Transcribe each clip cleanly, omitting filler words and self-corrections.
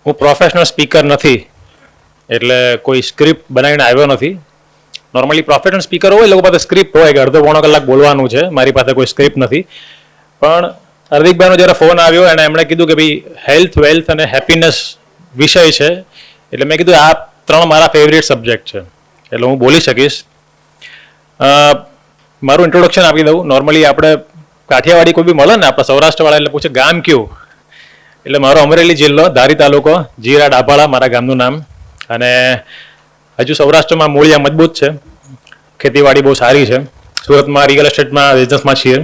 હું professional speaker નથી, એટલે કોઈ સ્ક્રિપ્ટ બનાવીને આવ્યો નથી. નોર્મલી પ્રોફેશનલ સ્પીકર હોય લોકો પાસે સ્ક્રિપ્ટ હોય કે અડધો પોણો કલાક બોલવાનું છે. મારી પાસે કોઈ સ્ક્રિપ્ટ નથી. પણ હાર્દિકભાઈનો જ્યારે ફોન આવ્યો અને એમણે કીધું કે ભાઈ હેલ્થ, વેલ્થ અને હેપીનેસ વિષય છે, એટલે મેં કીધું આ 3 મારા ફેવરેટ સબ્જેક્ટ છે, એટલે હું બોલી શકીશ. મારું ઇન્ટ્રોડક્શન આપી દઉં. નોર્મલી આપણે કાઠિયાવાડી કોઈ બી મળે ને, આપણે સૌરાષ્ટ્રવાળા એટલે પૂછે ગામ કયું, એટલે મારો અમરેલી જિલ્લો, ધારી તાલુકો, જીરા ડાભાળા મારા ગામનું નામ. અને હજુ સૌરાષ્ટ્રમાં મૂળિયા મજબૂત છે, ખેતીવાડી બહુ સારી છે. સુરતમાં રિયલ એસ્ટેટમાં બિઝનેસમાં છીએ.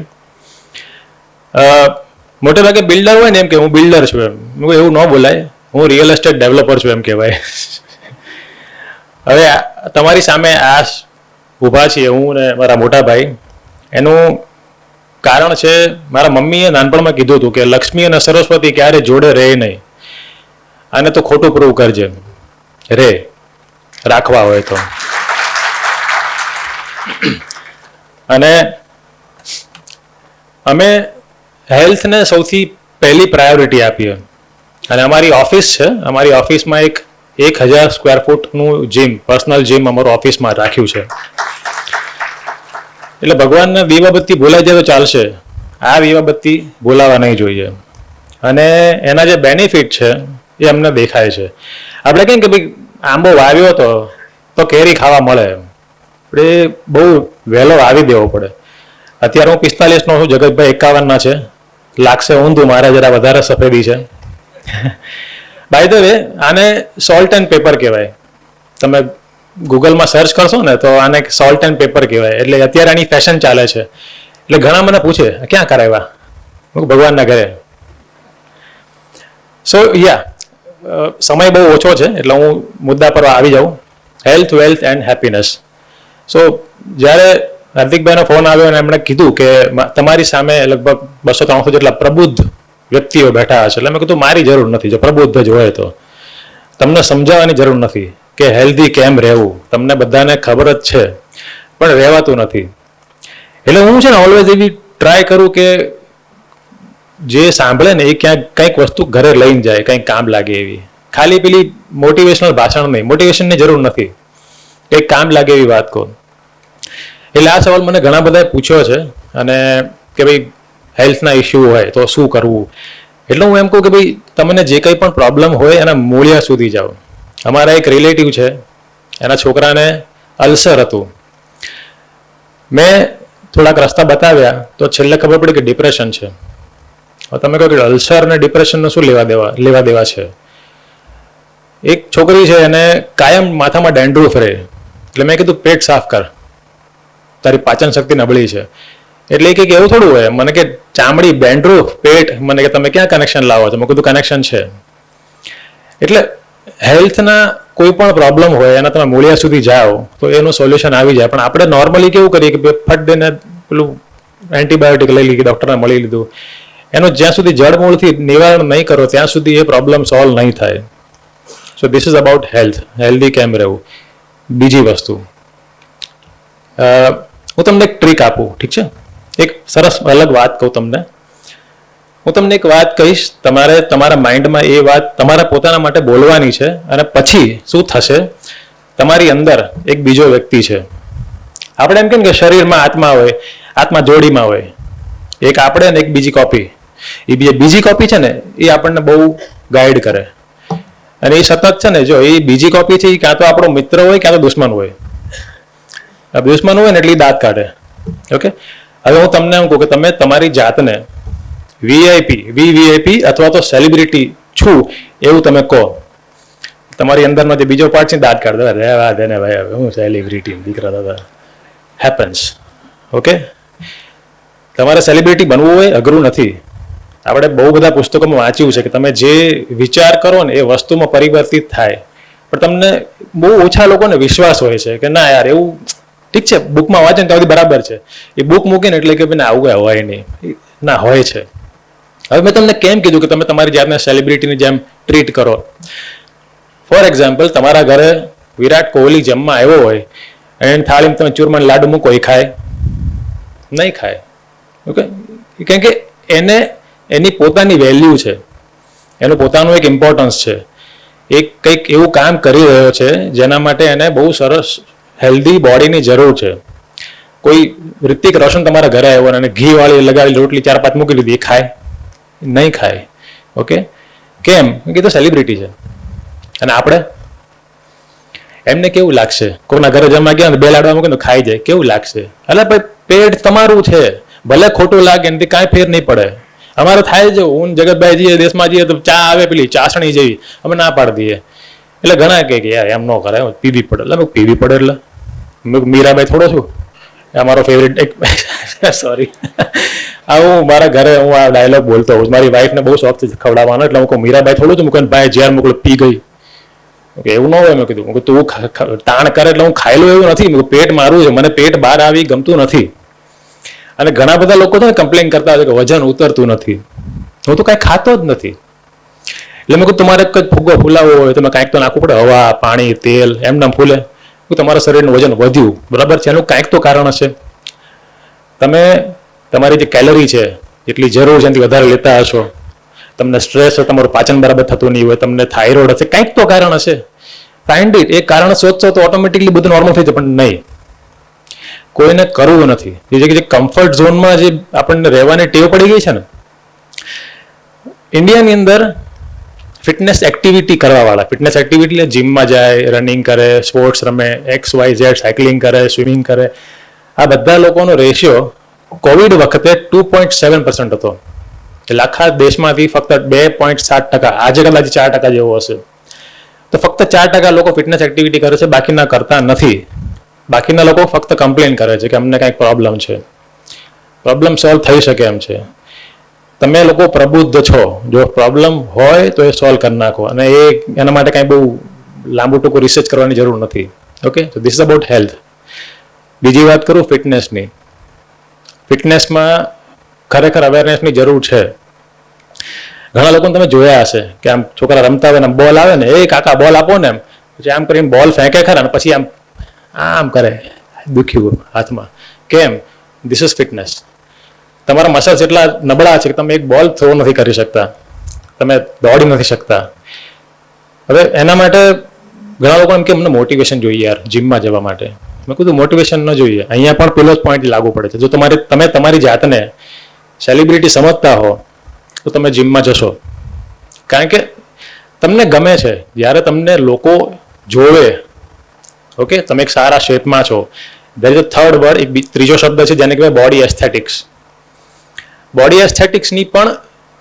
મોટે ભાગે બિલ્ડર હોય ને એમ કે હું બિલ્ડર છું, એમ એવું ન બોલાય, હું રિયલ એસ્ટેટ ડેવલપર છું એમ કહેવાય. હવે તમારી સામે આ ઊભા છીએ હું ને મારા મોટા ભાઈ. એનું કારણ છે મારા મમ્મીએ નાનપણમાં કીધું હતું કે લક્ષ્મી અને સરસ્વતી ક્યારે જોડે રહે નહીં, આને તો ખોટું પ્રૂવ કરજે, રે રાખવા હોય તો. અને અમે હેલ્થને સૌથી પહેલી પ્રાયોરિટી આપીએ. અને અમારી ઓફિસ છે, અમારી ઓફિસમાં 1000 સ્ક્વેર ફૂટનું જીમ, પર્સનલ જીમ અમારું ઓફિસમાં રાખ્યું છે. એટલે ભગવાનને દીવાબત્તી ભૂલાઈ જાય તો ચાલશે, આ દીવાબત્તી ભૂલાવા નહીં જોઈએ. અને એના જે બેનિફિટ છે એ અમને દેખાય છે. આપણે કહીએ કે ભાઈ આંબો વાવ્યો હતો તો કેરી ખાવા મળે, આપણે બહુ વહેલો વાવી દેવો પડે. અત્યારે હું 45નો છું, જગતભાઈ 51ના છે. લાગશે ઊંધું, મારા જરા વધારે સફેદી છે. બાય ધ વે આને સોલ્ટ એન્ડ પેપર કહેવાય. તમે ગૂગલમાં સર્ચ કરશો ને તો આને સોલ્ટ એન્ડ પેપર કહેવાય. એટલે અત્યારે આની ફેશન ચાલે છે. એટલે ઘણા મને પૂછે ક્યાં કરાવ્યા, ભગવાનના ઘરે. સો સમય બહુ ઓછો છે એટલે હું મુદ્દા પર આવી જાઉં. Health, wealth and happiness. So જ્યારે હાર્દિકભાઈનો ફોન આવ્યો અને એમણે કીધું કે તમારી સામે લગભગ 200-300 જેટલા પ્રબુદ્ધ વ્યક્તિઓ બેઠા હશે, એટલે મેં કીધું મારી જરૂર નથી. જો પ્રબુદ્ધ જ હોય તો તમને સમજાવવાની જરૂર નથી કે હેલ્ધી કેમ રહેવું, તમને બધાને ખબર જ છે, પણ રહેવાતું નથી. એટલે હું છે ને ઓલવેઝ એવી ટ્રાય કરું કે જે સાંભળે ને એ ક્યાંક કંઈક વસ્તુ ઘરે લઈને જાય, કંઈક કામ લાગે એવી. ખાલી પેલી મોટિવેશનલ ભાષણ નહીં, મોટિવેશનની જરૂર નથી, કંઈક કામ લાગે એવી વાત કહો. એટલે આ સવાલ મને ઘણા બધાએ પૂછ્યો છે. અને કે ભાઈ હેલ્થના ઇસ્યુ હોય તો શું કરવું. એટલે હું એમ કહું કે ભાઈ તમને જે કંઈ પણ પ્રોબ્લેમ હોય એના મૂળિયા સુધી જાઓ. અમારા એક રિલેટિવ છે, એના છોકરાને અલ્સર હતું. મેં થોડાક રસ્તા બતાવ્યા તો છેલ્લે ખબર પડી કે ડિપ્રેશન છે. હવે તમે કહો કે અલ્સર અને ડિપ્રેશનનો શું લેવા દેવા છે. એક છોકરી છે એને કાયમ માથામાં ડેન્ડ્રુફ રહે. એટલે મેં કીધું પેટ સાફ કર, તારી પાચન શક્તિ નબળી છે. એટલે એ કંઈક એવું થોડું હોય. મને કે ચામડી, ડેન્ડ્રુફ, પેટ, મને કે તમે ક્યાં કનેક્શન લાવો છો. મેં કીધું કનેક્શન છે. એટલે હેલ્થના કોઈ પણ પ્રોબ્લેમ હોય એના તમે મૂળિયા સુધી જાઓ તો એનું સોલ્યુશન આવી જાય. પણ આપણે નોર્મલી કેવું કરીએ કે ફટ દઈને પેલું એન્ટીબાયોટિક લઈ લીધી, ડૉક્ટરને મળી લીધું. એનું જ્યાં સુધી જડમૂળથી નિવારણ નહીં કરો ત્યાં સુધી એ પ્રોબ્લેમ સોલ્વ નહીં થાય. So this is about health, healthy કેમ રહેવું. બીજી વસ્તુ, હું તમને એક ટ્રીક આપું, ઠીક છે? એક સરસ અલગ વાત કહું તમને. હું તમને એક વાત કહીશ, તમારે તમારા માઇન્ડમાં એ વાત તમારા પોતાના માટે બોલવાની છે. અને પછી શું થશે, તમારી અંદર એક બીજો વ્યક્તિ છે. આપણે એમ કેમ કે શરીરમાં આત્મા હોય, આત્મા જોડીમાં હોય, એક આપણે ને એક બીજી કોપી. એ બીજી કોપી છે ને એ આપણને બહુ ગાઈડ કરે. અને એ સતત છે ને, જો એ બીજી કોપી છે એ ક્યાં તો આપણો મિત્ર હોય ક્યાં તો દુશ્મન હોય. દુશ્મન હોય ને એટલે દાંત કાઢે. ઓકે, હવે હું તમને એમ કહું કે તમે તમારી જાતને વીવીઆઈપી અથવા તો સેલિબ્રિટી છું એવું તમે કહો. તમારી અંદરનો જે બીજો પાર્ટ છે દાંત કાઢ દે, રહેવા દે ને ભાઈ, હવે હું સેલિબ્રિટી દીકરા દાદા હેપન્સ. ઓકે, તમારે સેલિબ્રિટી બનવું હોય અઘરું નથી. આપણે બહુ બધા પુસ્તકોમાં વાંચ્યું છે કે તમે જે વિચાર કરો ને એ વસ્તુમાં પરિવર્તિત થાય. પણ તમને બહુ ઓછા લોકોને વિશ્વાસ હોય છે કે ના યાર એવું ઠીક છે, બુકમાં વાંચે ને ત્યાંથી બરાબર છે. એ બુક મૂકીને એટલે કે ભાઈ આવું કઈ હોય નહીં, ના હોય છે. હવે મેં તમને કેમ કીધું કે તમે તમારી જાતને સેલિબ્રિટીની જેમ ટ્રીટ કરો. ફોર એક્ઝામ્પલ, તમારા ઘરે વિરાટ કોહલી જમવા આવ્યો હોય અને થાળીમાં તમે ચૂરમાના લાડુ મૂકો, એ ખાય નહીં? ખાય. ઓકે, કેમ કે એને એની પોતાની વેલ્યુ છે, એનું પોતાનું એક ઇમ્પોર્ટન્સ છે. એક કંઈક એવું કામ કરી રહ્યો છે જેના માટે એને બહુ સરસ હેલ્ધી બોડીની જરૂર છે. કોઈ રિતિક રોશન તમારા ઘરે આવ્યો અને ઘી વાળી લગાવેલી રોટલી 4-5 મૂકી લીધી, એ ખાય? નહીં ખાય. ઓકે, કેમ? કે તો સેલિબ્રિટી છે. અને આપણે એમને કેવું લાગશે? કોઈના ઘરે જમવા ગયા ને 2 લાડવા મૂકે તો ખાઈ જાય, કેવું લાગશે? એટલે ભાઈ પેટ તમારું છે, ભલે ખોટું લાગે એનાથી કાંઈ ફેર નહીં પડે. અમારે થાય છે, હું જગતભાઈ જઈએ દેશમાં જઈએ તો ચા આવે પેલી ચાસણી જેવી, અમે ના પાડી દઈએ. એટલે ઘણા કહે કે યાર એમ ન કરાય, પીવી પડે. એટલે પીવી પડે એટલે મીરાબાઈ થોડો છું, અમારો ફેવરેટ એક સોરી હું મારા ઘરે હું આ ડાયલોગ બોલતો હોઉં. મારી વાઈફને બહુ શોખ છે ખવડાવવાનો, એટલે હું કહું મીરાબાઈ થોડું છું, મૂકીને ભાઈ ઝેર મોકલો પી ગઈ. એવું ન હોય. મેં કીધું તું તાણ કરે એટલે હું ખાઈ લઉં એવું નથી. પેટ મારું છે, મને પેટ બહાર આવી ગમતું નથી. અને ઘણા બધા લોકો છે ને કમ્પ્લેન કરતા હોય કે વજન ઉતરતું નથી. હું તો કાંઈ ખાતો જ નથી. એટલે મેં કહું તમારે ફુગ્ગો ફૂલાવવો હોય તમે કાંઈક તો નાખવું પડે, હવા, પાણી, તેલ, એમને ફૂલે. તમારા શરીરનું વજન વધ્યું, બરાબર છે, એનું કાંઈક તો કારણ હશે. તમે તમારી જે કેલરી છે જેટલી જરૂર છે એનાથી વધારે લેતા હશો, તમને સ્ટ્રેસ છે, તમારું પાચન બરાબર થતું નહીં હોય, તમને થાઇરોઇડ હશે, કંઈક તો કારણ હશે. Find it. એ કારણ શોધશો તો ઓટોમેટિકલી બધું નોર્મલ થઈ જાય. પણ નહીં, કોઈને કરવું નથી. જે કમ્ફર્ટ ઝોનમાં જે આપણને રહેવાની ટેવ પડી ગઈ છે ને, ઇન્ડિયાની અંદર ફિટનેસ એક્ટિવિટી કરવાવાળા, ફિટનેસ એક્ટિવિટી એટલે જીમમાં જાય, રનિંગ કરે, સ્પોર્ટ્સ રમે, XYZ, સાયકલિંગ કરે, સ્વિમિંગ કરે, આ બધા લોકોનો રેશિયો કોવિડ વખતે 2.7% હતો. એટલે આખા દેશમાંથી ફક્ત 2.7%, આજે કદાચ 4% જેવો હશે. તો ફક્ત 4% લોકો ફિટનેસ એક્ટિવિટી કરે છે, બાકીના કરતા નથી. બાકીના લોકો ફક્ત કમ્પ્લેન કરે છે કે અમને કંઈક પ્રોબ્લેમ છે. પ્રોબ્લેમ સોલ્વ થઈ શકે એમ છે. તમે લોકો પ્રબુદ્ધ છો, જો પ્રોબ્લેમ હોય તો એ સોલ્વ કરી નાખો. અને એના માટે કાંઈ બહુ લાંબુ ટૂંકું રિસર્ચ કરવાની જરૂર નથી. ઓકે, તો ધીસ ઇઝ અબાઉટ હેલ્થ. બીજી વાત કરું ફિટનેસની. ફિટનેસમાં ખરેખર અવેરનેસની જરૂર છે. ઘણા લોકોને તમે જોયા હશે કે આમ છોકરા રમતા હોય ને બોલ આવે ને, એ કાકા બોલ આપો ને, એમ પછી આમ કરીને બોલ ફેંકે ખરા ને પછી આમ કરે, દુખ્યું હાથમાં. કેમ? This is fitness. તમારા મસલ્સ એટલા નબળા છે કે તમે એક બોલ થ્રો નથી કરી શકતા, તમે દોડી નથી શકતા. હવે એના માટે ઘણા લોકો એમ કે અમને મોટિવેશન જોઈએ યાર જીમમાં જવા માટે. મેં કીધું મોટિવેશન ન જોઈએ. અહીંયા પણ પેલો જ પોઈન્ટ લાગુ પડે છે. જો તમે તમારી જાતને સેલિબ્રિટી સમજતા હો તો તમે જીમમાં જશો, કારણ કે તમને ગમે છે. જ્યારે તમને લોકો જોવે, ઓકે, તમે એક સારા શેપમાં છો. There is a third word, એક ત્રીજો શબ્દ છે જેને કહેવાય બોડી એસ્થેટિક્સ. બોડી એસ્થેટિક્સની પણ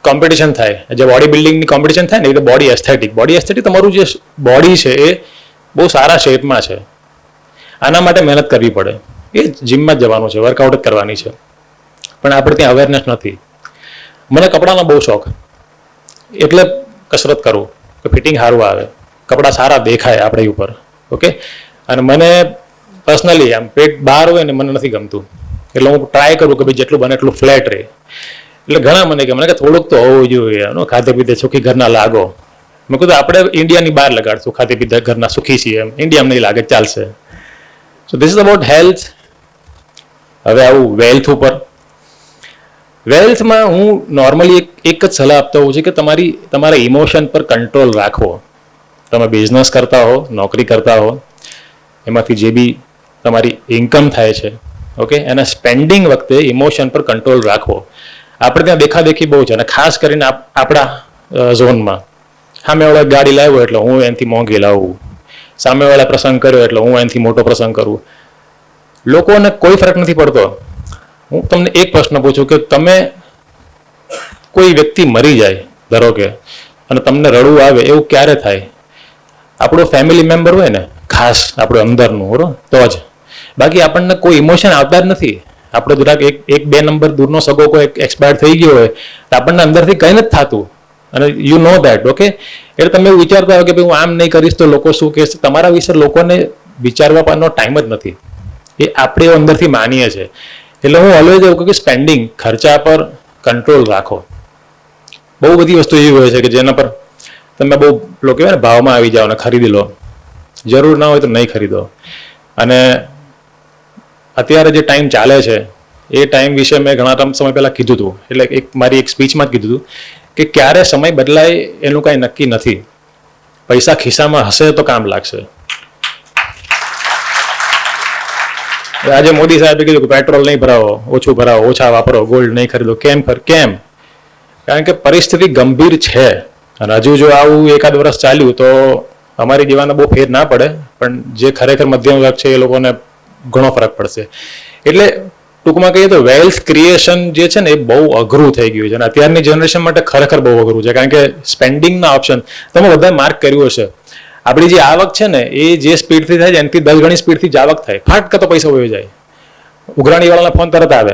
કોમ્પિટિશન થાય. જે બોડી બિલ્ડિંગની કોમ્પિટિશન થાય ને એ બોડી એસ્થેટિક. બોડી એસ્થેટિક તમારું જે બોડી છે એ બહુ સારા શેપમાં છે. આના માટે મહેનત કરવી પડે. એ જીમમાં જ જવાનું છે, વર્કઆઉટ જ કરવાની છે. પણ આપણે ત્યાં અવેરનેસ નથી. મને કપડાનો બહુ શોખ, એટલે કસરત કરું કે ફિટિંગ સારું આવે, કપડાં સારા દેખાય આપણી ઉપર. ઓકે, અને મને પર્સનલી આમ પેટ બહાર હોય ને મને નથી ગમતું. એટલે હું ટ્રાય કરું કે ભાઈ જેટલું બને એટલું ફ્લેટ રહે. એટલે ઘણા મને કે થોડુંક તો હોવું જોઈએ, ખાધે પીધે સુખી ઘરના લાગો. મેં કીધું આપણે ઇન્ડિયાની બહાર લગાડશું, ખાધે પીધે ઘરના સુખી છીએ એમ. ઇન્ડિયામાં નહીં લાગે, ચાલશે. So this is about health. હવે આવું વેલ્થ ઉપર. વેલ્થમાં હું નોર્મલી એક જ સલાહ આપતો હોઉં છું કે તમારા ઇમોશન પર કંટ્રોલ રાખવો. તમે બિઝનેસ કરતા હો, નોકરી કરતા હો, એમાંથી જે બી તમારી ઇન્કમ થાય છે, ઓકે, એના સ્પેન્ડિંગ વખતે ઇમોશન પર કંટ્રોલ રાખવો. આપણે ત્યાં દેખાદેખી બહુ છે, અને ખાસ કરીને આપણા ઝોનમાં સામેવાળા ગાડી લાવ્યો એટલે હું એનાથી મોંઘી લાવું, સામેવાળા પ્રસંગ કર્યો એટલે હું એનાથી મોટો પ્રસંગ કરું. લોકોને કોઈ ફરક નથી પડતો. હું તમને એક પ્રશ્ન પૂછું કે તમે કોઈ વ્યક્તિ મરી જાય ધારો કે, અને તમને રડવું આવે એવું ક્યારે થાય? આપણો ફેમિલી મેમ્બર હોય ને ખાસ આપણું અંદરનું, બરોબર, તો જ. બાકી આપણને કોઈ ઇમોશન આવતા જ નથી. આપણે જરાક 1-2 નંબર દૂરનો સગો કોઈ એક્સપાયર થઈ ગયો હોય તો આપણને અંદરથી કંઈ નથી થતું. અને યુ નો દેટ. ઓકે, એટલે તમે એવું વિચારતા હો કે ભાઈ હું આમ નહીં કરીશ તો લોકો શું કહેશે. તમારા વિશે લોકોને વિચારવાનો ટાઈમ જ નથી. એ આપણે અંદરથી માનીએ છીએ. એટલે હું ઓલવેઝ એવું કહું કે સ્પેન્ડિંગ, ખર્ચા પર કંટ્રોલ રાખો. બહુ બધી વસ્તુ એવી હોય છે કે જેના પર તમે બહુ લોકો કહેવાય ને ભાવમાં આવી જાઓ અને ખરીદી લો. જરૂર ના હોય તો નહીં ખરીદો. અને અત્યારે જે ટાઈમ ચાલે છે એ ટાઈમ વિશે મેં ઘણા સમય પહેલાં કીધું હતું. એટલે મારી એક સ્પીચમાં જ કીધું હતું કે ક્યારે સમય બદલાય એનું કાંઈ નક્કી નથી. પૈસા ખિસ્સામાં હશે તો કામ લાગશે. આજે મોદી સાહેબે કીધું કે પેટ્રોલ નહીં ભરાવો, ઓછું ભરાવો, ઓછા વાપરો, ગોલ્ડ નહીં ખરીદો. કેમ? કારણ કે પરિસ્થિતિ ગંભીર છે અને હજુ જો આવું એકાદ વર્ષ ચાલ્યું તો અમારી જીવનમાં બહુ ફેર ના પડે, પણ જે ખરેખર મધ્યમ વર્ગ છે એ લોકોને ઘણો ફરક પડશે. એટલે ટૂંકમાં કહીએ તો વેલ્થ ક્રિએશન જે છે ને એ બહુ અઘરું થઈ ગયું છે અને અત્યારની જનરેશન માટે ખરેખર બહુ અઘરું છે. કારણ કે સ્પેન્ડિંગના ઓપ્શન તમે બધા માર્ક કર્યું હશે. આપણી જે આવક છે ને એ જે સ્પીડથી થાય છે એનાથી 10 ગણી સ્પીડથી જ આવક થાય. ફાટકા તો પૈસા વયો જાય, ઉઘરાણીવાળાના ફોન તરત આવે.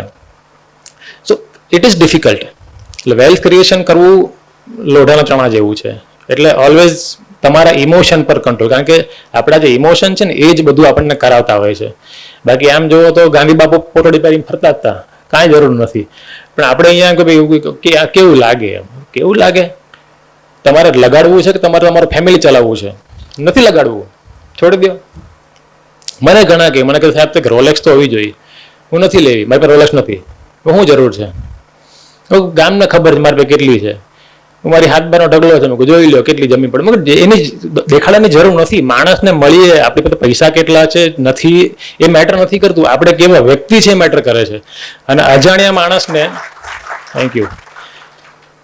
So it is difficult. એટલે વેલ્થ ક્રિએશન કરવું લોઢાના ચણા જેવું છે. એટલે ઓલવેઝ તમારા ઇમોશન પર કંટ્રોલ, કારણ કે આપણા જે ઇમોશન છે ને એ જ બધું આપણને કરાવતા હોય છે. બાકી આમ જોવો તો ગાંધી બાપુ પોટડી પહેરીને ફરતા હતા, કાંઈ જરૂર નથી. પણ આપણે અહીંયા કે ભાઈ કેવું લાગે, કેવું લાગે? તમારે લગાડવું છે કે તમારું ફેમિલી ચલાવવું છે? નથી લગાડવું, છોડી દો. મને ઘણા કે મને કે સાહેબ તો રોલેક્સ તો હોવી જોઈએ, હું નથી લેવી, મારી પાસે રોલેક્સ નથી. શું જરૂર છે? ગામને ખબર છે મારી પાસે કેટલી છે, મારી હાથ બારનો ઢગલો છે, મેં જોઈ લો કેટલી જમીન પડે. મગર એની દેખાડાની જરૂર નથી. માણસને મળીએ, આપણી પાસે પૈસા કેટલા છે નથી એ મેટર નથી કરતું, આપણે કેવા વ્યક્તિ છે એ મેટર કરે છે. અને અજાણ્યા માણસને થેન્ક યુ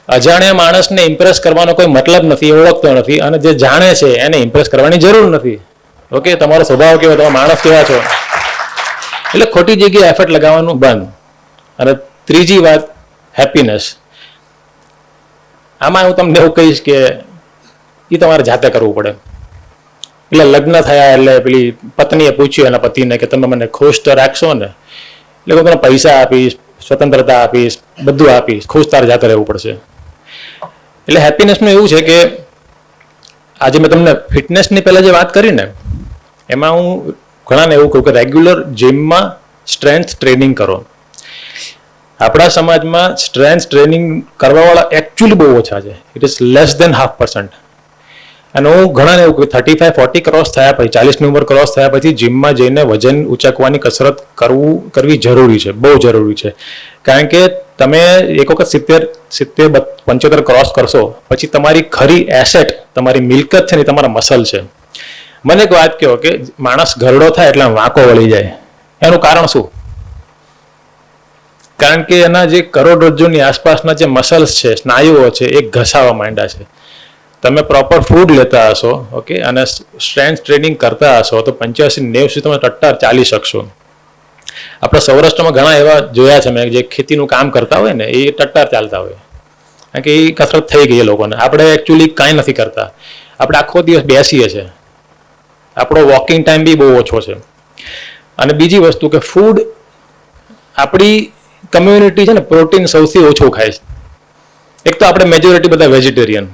અજાણ્યા માણસને ઇમ્પ્રેસ કરવાનો કોઈ મતલબ નથી, ઓળખતો નથી. અને જે જાણે છે એને ઇમ્પ્રેસ કરવાની જરૂર નથી. ઓકે, તમારો સ્વભાવ કેવો, તમારા માણસ કેવા છો. એટલે ખોટી જગ્યાએ એફર્ટ લગાવવાનું બંધ. અને ત્રીજી વાત, હેપીનેસ. આમાં હું તમને એવું કહીશ કે એ તમારે જાતે કરવું પડે. એટલે લગ્ન થયા એટલે પેલી પત્નીએ પૂછ્યું એના પતિને કે તમે મને ખુશ તો રાખશો ને? એટલે હું તમને પૈસા આપીશ, સ્વતંત્રતા આપીશ, બધું આપીશ, ખુશ તારે જાતે રહેવું પડશે. એટલે હેપીનેસનું એવું છે કે આજે મેં તમને ફિટનેસની પહેલાં જે વાત કરી ને એમાં હું ઘણાને એવું કહું કે રેગ્યુલર જિમમાં સ્ટ્રેન્થ ટ્રેનિંગ કરો. આપણા સમાજમાં સ્ટ્રેન્થ ટ્રેનિંગ કરવાવાળા એકચ્યુઅલી બહુ ઓછા છે. It is less than 0.5%. અને હું ઘણાને એવું કહું 35-40 ક્રોસ થયા પછી, 40ની ઉંમર ક્રોસ થયા પછી જિમમાં જઈને વજન ઉંચકવાની કસરત કરવી જરૂરી છે, બહુ જરૂરી છે. કારણ કે તમે એક વખત 70-75 ક્રોસ કરશો પછી તમારી ખરી એસેટ, તમારી મિલકત છે ને તમારા મસલ છે. મને એક વાત કહો કે માણસ ઘરડો થાય એટલે વાંકો વળી જાય, એનું કારણ શું? કારણ કે એના જે કરોડરજ્જુની આસપાસના જે મસલ્સ છે, સ્નાયુઓ છે, એ ઘસાવા માંડ્યા છે. તમે પ્રોપર ફૂડ લેતા હશો, ઓકે, અને સ્ટ્રેન્થ ટ્રેનિંગ કરતા હશો તો 85-90 સુધી તમે ટટ્ટાર ચાલી શકશો. આપણે સૌરાષ્ટ્રમાં ઘણા એવા જોયા છે મેં જે ખેતીનું કામ કરતા હોય ને એ ટટ્ટાર ચાલતા હોય, કારણ કે એ કસરત થઈ ગઈ એ લોકોને. આપણે એકચ્યુઅલી કાંઈ નથી કરતા, આપણે આખો દિવસ બેસીએ છીએ, આપણો વોકિંગ ટાઈમ બી બહુ ઓછો છે. અને બીજી વસ્તુ કે ફૂડ, આપણી કમ્યુનિટી છે ને પ્રોટીન સૌથી ઓછું ખાય છે. એક તો આપણે મેજોરિટી બધા વેજીટેરિયન,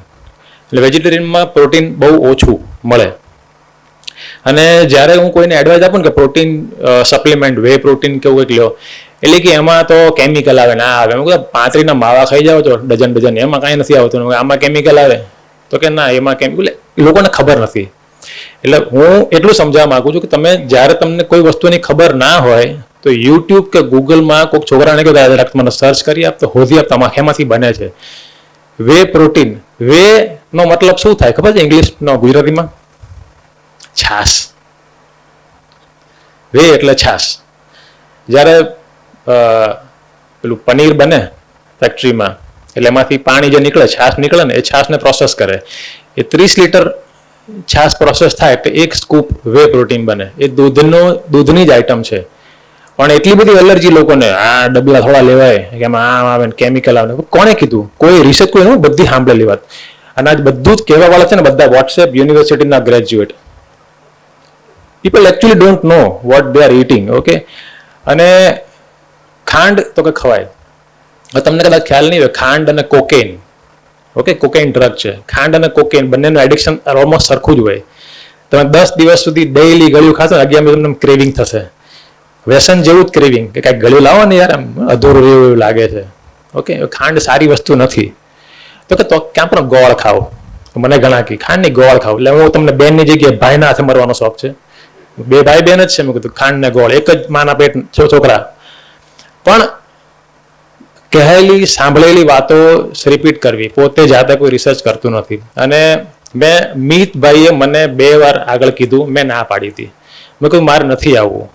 એટલે વેજીટેરિયનમાં પ્રોટીન બહુ ઓછું મળે. અને જ્યારે હું કોઈને એડવાઇસ આપું ને કે પ્રોટીન સપ્લિમેન્ટ, વે પ્રોટીન કેવું કંઈક લ્યો, એટલે કે એમાં તો કેમિકલ આવે, ના આવે. એમ કહું 35ના માવા ખાઈ જાઓ છો ડઝન, એમાં કાંઈ નથી આવતું. આમાં કેમિકલ આવે તો કે ના, એમાં કેમિકલ, લોકોને ખબર નથી. એટલે હું એટલું સમજાવવા માંગુ છું કે તમે જ્યારે તમને કોઈ વસ્તુની ખબર ના હોય તો યુટ્યુબ કે ગૂગલમાં કોઈક છોકરાને કહો મને સર્ચ કરી આપ તો હોધી આપ, તમારે એમાંથી બને છે વે પ્રોટીન. વે નો મતલબ શું થાય ખબર છે ઇંગ્લિશનો, ગુજરાતીમાં? છાશ. વે એટલે છાશ. જ્યારે પેલું પનીર બને ફેક્ટરીમાં એટલે એમાંથી પાણી જે નીકળે, છાશ નીકળે ને, એ છાશને પ્રોસેસ કરે. એ 30 લીટર છાશ પ્રોસેસ થાય એટલે 1 સ્કૂપ વે પ્રોટીન બને. એ દૂધની જ આઈટમ છે. પણ એટલી બધી એલર્જી લોકોને, આ ડબલા થોડા લેવાય કે એમાં આમ આવે ને કેમિકલ આવે. કોણે કીધું? કોઈ રિસર્ચ કોઈ નહીં, બધી સાંભળેલી વાત. અને આજ બધું જ કહેવા વાળા છે ને બધા વોટ્સએપ યુનિવર્સિટીના graduate. People actually don't know what they are eating. Okay, અને ખાંડ તો કે ખવાય. હવે તમને કદાચ ખ્યાલ નહીં હોય, ખાંડ અને કોકેન, ઓકે, કોકેન ડ્રગ છે. ખાંડ અને કોકેન બંનેનું એડિક્શન ઓલમોસ્ટ સરખું જ હોય. તમે 10 દિવસ સુધી ડેઈલી ગળ્યું ખાશો ને 11 તમને ક્રેવિંગ થશે, વ્યસન જેવું જ ક્રેવિંગ કે કાંઈક ગળ્યું લાવો ને યાર, આમ અધૂરું એવું લાગે છે. ઓકે, ખાંડ સારી વસ્તુ નથી. તો કે તો ક્યાં પણ ગોળ ખાઓ. મને ઘણા કહે ખાંડની ગોળ ખાવ. એટલે હું તમને બેનની જગ્યાએ ભાઈના હાથે મરવાનો શોખ છે. 2 ભાઈ બહેન જ છે. મેં કીધું ખાંડ ને ગોળ, એક જ માના પેટ છોકરા. પણ કહેલી સાંભળેલી વાતો રિપીટ કરવી, પોતે જાતે કોઈ રિસર્ચ કરતું નથી. અને મિતભાઈએ મને 2 વાર આગળ કીધું, મેં ના પાડી હતી. મેં કહ્યું મારે નથી આવવું,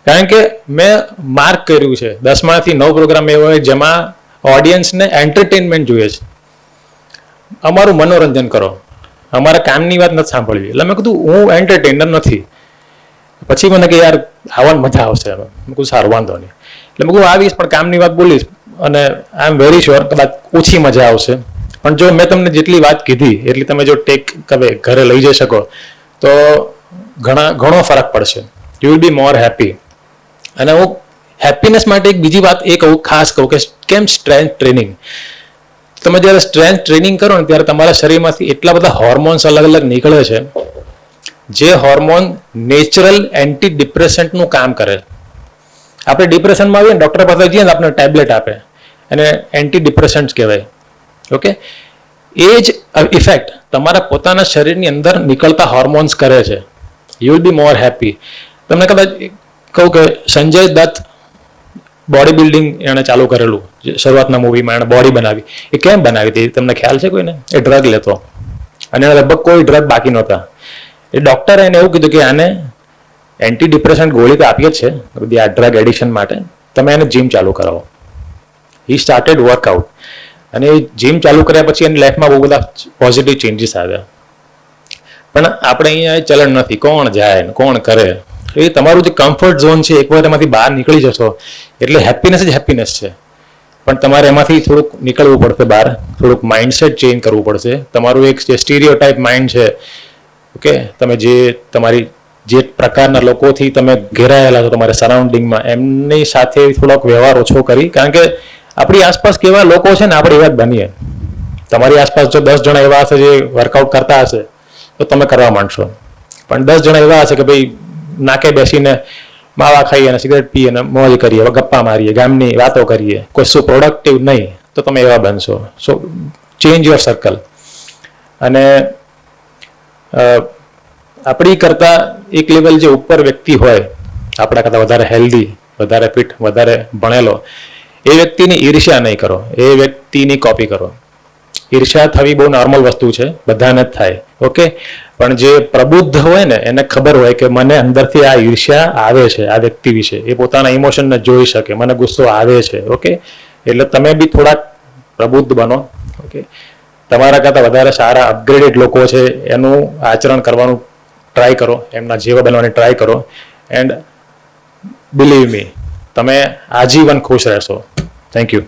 કારણ કે મેં માર્ક કર્યું છે 10માંથી 9 પ્રોગ્રામ એવો હોય જેમાં ઓડિયન્સને એન્ટરટેનમેન્ટ જોઈએ છે, અમારું મનોરંજન કરો, અમારા કામની વાત નથી સાંભળવી. એટલે મેં કીધું હું એન્ટરટેનર નથી. પછી મને કે યાર આવવાની મજા આવશે. મેં કહું સારું વાંધો નહીં. એટલે મેં કહું આવીશ પણ કામની વાત બોલીશ, અને આઈ એમ વેરી શ્યોર કદાચ ઓછી મજા આવશે, પણ જો મેં તમને જેટલી વાત કીધી એટલી તમે જો ટેક ઘરે લઈ જઈ શકો તો ઘણો ફરક પડશે. You will be more happy. અને હું હેપીનેસ માટે એક બીજી વાત એ કહું, ખાસ કહું કે કેમ સ્ટ્રેન્થ ટ્રેનિંગ. તમે જ્યારે સ્ટ્રેન્થ ટ્રેનિંગ કરો ને ત્યારે તમારા શરીરમાંથી એટલા બધા હોર્મોન્સ અલગ અલગ નીકળે છે, જે હોર્મોન નેચરલ એન્ટી ડિપ્રેસન્ટનું કામ કરે. આપણે ડિપ્રેશનમાં આવીએ ને ડૉક્ટર પાસે જઈએ ને આપણે ટેબ્લેટ આપે, અને એન્ટી ડિપ્રેસન્ટ્સ કહેવાય. ઓકે, એ જ ઇફેક્ટ તમારા પોતાના શરીરની અંદર નીકળતા હોર્મોન્સ કરે છે. You will be more happy. તમને કદાચ કહું કે સંજય દત્ત બોડી બિલ્ડિંગ એણે ચાલુ કરેલું, શરૂઆતના મૂવીમાં એણે બોડી બનાવી. એ કેમ બનાવી હતી તમને ખ્યાલ છે કોઈને? એ ડ્રગ લેતો, અને લગભગ કોઈ ડ્રગ બાકી નહોતા. એ ડૉક્ટરે એને એવું કીધું કે આને એન્ટી ડિપ્રેસન્ટ ગોળી તો આપીએ જ છે બધી આ ડ્રગ એડિક્શન માટે, તમે એને જીમ ચાલુ કરાવો. હી સ્ટાર્ટેડ વર્કઆઉટ, અને એ જીમ ચાલુ કર્યા પછી એની લાઈફમાં બહુ બધા પોઝિટિવ ચેન્જીસ આવ્યા. પણ આપણે અહીંયા ચલણ નથી, કોણ જાય ને કોણ કરે. એ તમારું જે કમ્ફર્ટ ઝોન છે એકવાર એમાંથી બહાર નીકળી જશો એટલે હેપીનેસ જ હેપીનેસ છે. પણ તમારે એમાંથી થોડુંક નીકળવું પડશે બહાર, થોડુંક માઇન્ડસેટ ચેન્જ કરવું પડશે. તમારું એક જે સ્ટીરિયોટાઇપ માઇન્ડ છે, ઓકે, તમે જે તમારી જે પ્રકારના લોકોથી તમે ઘેરાયેલા છો તમારા સરાઉન્ડિંગમાં, એમની સાથે થોડોક વ્યવહાર ઓછો કરી. કારણ કે આપણી આસપાસ કેવા લોકો છે ને આપણે એવા જ બનીએ. તમારી આસપાસ જો 10 જણા એવા હશે જે વર્કઆઉટ કરતા હશે તો તમે કરવા માંડશો, પણ 10 જણા એવા હશે કે ભાઈ નાકે બેસીને માવા ખાઈએ અને સિગરેટ પીએ અને મોજ કરીએ, ગપ્પા મારીએ, ગામની વાતો કરીએ, કોઈ શું પ્રોડક્ટિવ નહીં, તો તમે એવા બનશો. સો ચેન્જ યોર સર્કલ. અને આપણી કરતાં એક લેવલ જે ઉપર વ્યક્તિ હોય, આપણા કરતાં વધારે હેલ્ધી, વધારે ફિટ, વધારે ભણેલો, એ વ્યક્તિની ઈર્ષ્યા નહીં કરો, એ વ્યક્તિની કોપી કરો. ઈર્ષ્યા થવી બહુ નોર્મલ વસ્તુ છે, બધાને જ થાય. ઓકે, પણ જે પ્રબુદ્ધ હોય ને એને ખબર હોય કે મને અંદરથી આ ઈર્ષ્યા આવે છે આ વ્યક્તિ વિશે, એ પોતાના ઇમોશનને જોઈ શકે, મને ગુસ્સો આવે છે. ઓકે, એટલે તમે બી થોડાક પ્રબુદ્ધ બનો. ઓકે, તમારા કરતાં વધારે સારા અપગ્રેડેડ લોકો છે એનું આચરણ કરવાનું ટ્રાય કરો, એમના જેવા બનવાની ટ્રાય કરો. એન્ડ બિલીવ મી, તમે આજીવન ખુશ રહેશો. Thank you.